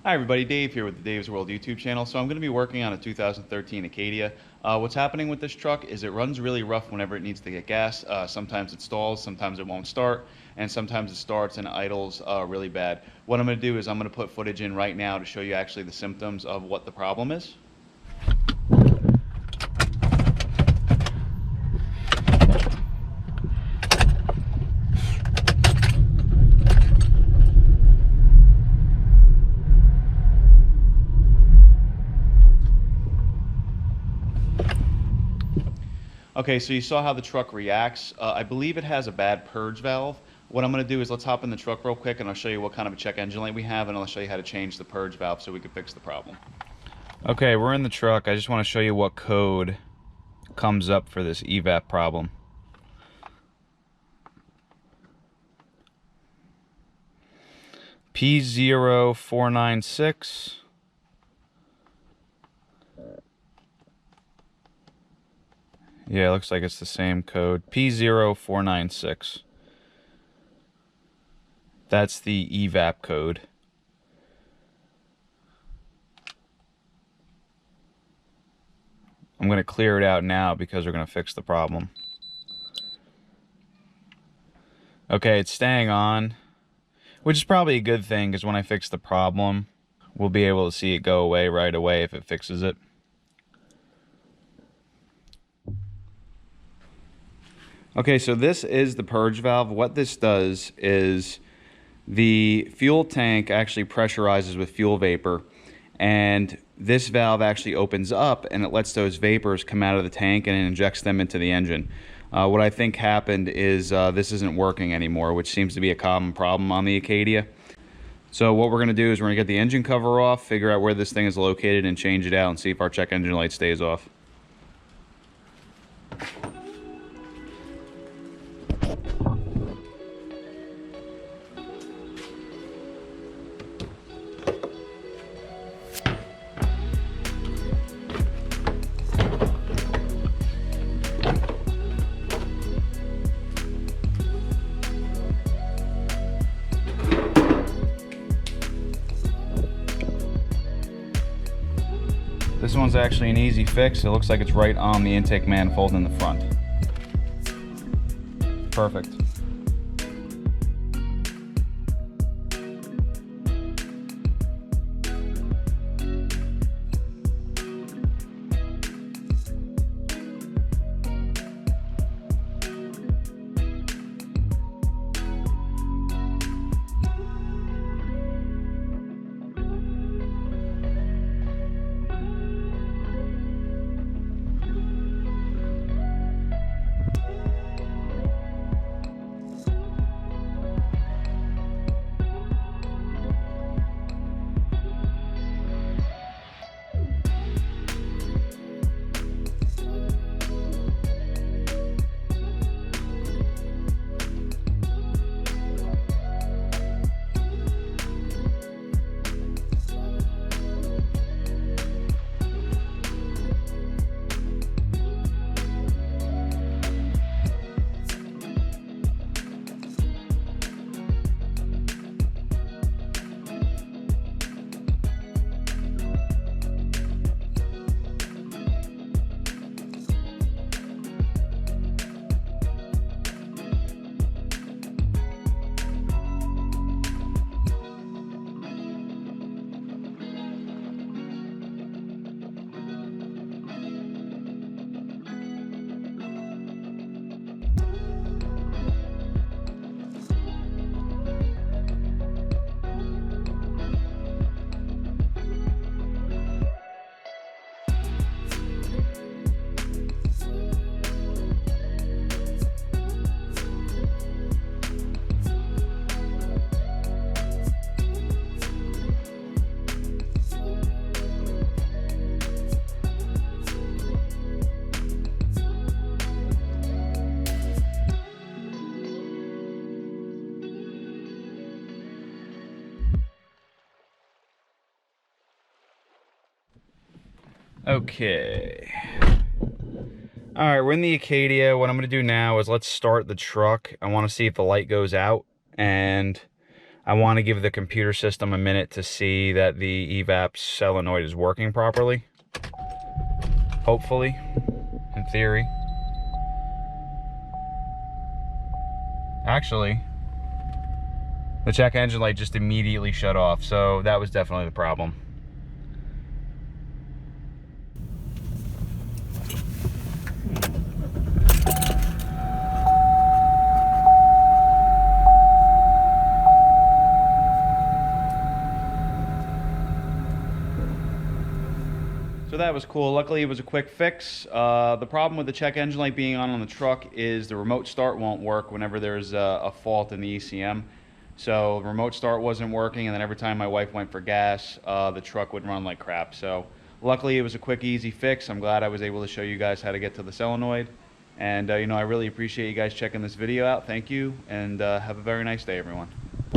Hi everybody, Dave here with the Dave's World YouTube channel. So I'm going to be working on a 2013 Acadia. What's happening with this truck is it runs really rough whenever it needs to get gas. Sometimes it stalls, sometimes it won't start, and sometimes it starts and idles really bad. What I'm going to do is I'm going to put footage in right now to show you actually the symptoms of what the problem is. Okay, so you saw how the truck reacts. I believe it has a bad purge valve. What I'm going to do is let's hop in the truck real quick and I'll show you what kind of a check engine light we have, and I'll show you how to change the purge valve so we can fix the problem. Okay, we're in the truck. I just want to show you what code comes up for this evap problem. P0496 Yeah, it looks like it's the same code. P0496. That's the evap code. I'm going to clear it out now because we're going to fix the problem. Okay, it's staying on, which is probably a good thing because when I fix the problem, we'll be able to see it go away right away if it fixes it. Okay, so this is the purge valve. What this does is the fuel tank actually pressurizes with fuel vapor, and this valve actually opens up and it lets those vapors come out of the tank and it injects them into the engine. What I think happened is this isn't working anymore, which seems to be a common problem on the Acadia. So what we're going to do is we're going to get the engine cover off, figure out where this thing is located, and change it out and see if our check engine light stays off. This one's actually an easy fix. It looks like it's right on the intake manifold in the front. Perfect. Okay. Alright, we're in the Acadia. What I'm going to do now is let's start the truck. I want to see if the light goes out, and I want to give the computer system a minute to see that the evap solenoid is working properly. Hopefully, in theory. Actually, the check engine light just immediately shut off, so that was definitely the problem. So that was cool. Luckily, it was a quick fix. The problem with the check engine light being on the truck is the remote start won't work whenever there's a fault in the ECM. So remote start wasn't working, and then every time my wife went for gas, the truck would run like crap. So luckily, it was a quick, easy fix. I'm glad I was able to show you guys how to get to the solenoid. And, you know, I really appreciate you guys checking this video out. Thank you, and have a very nice day, everyone.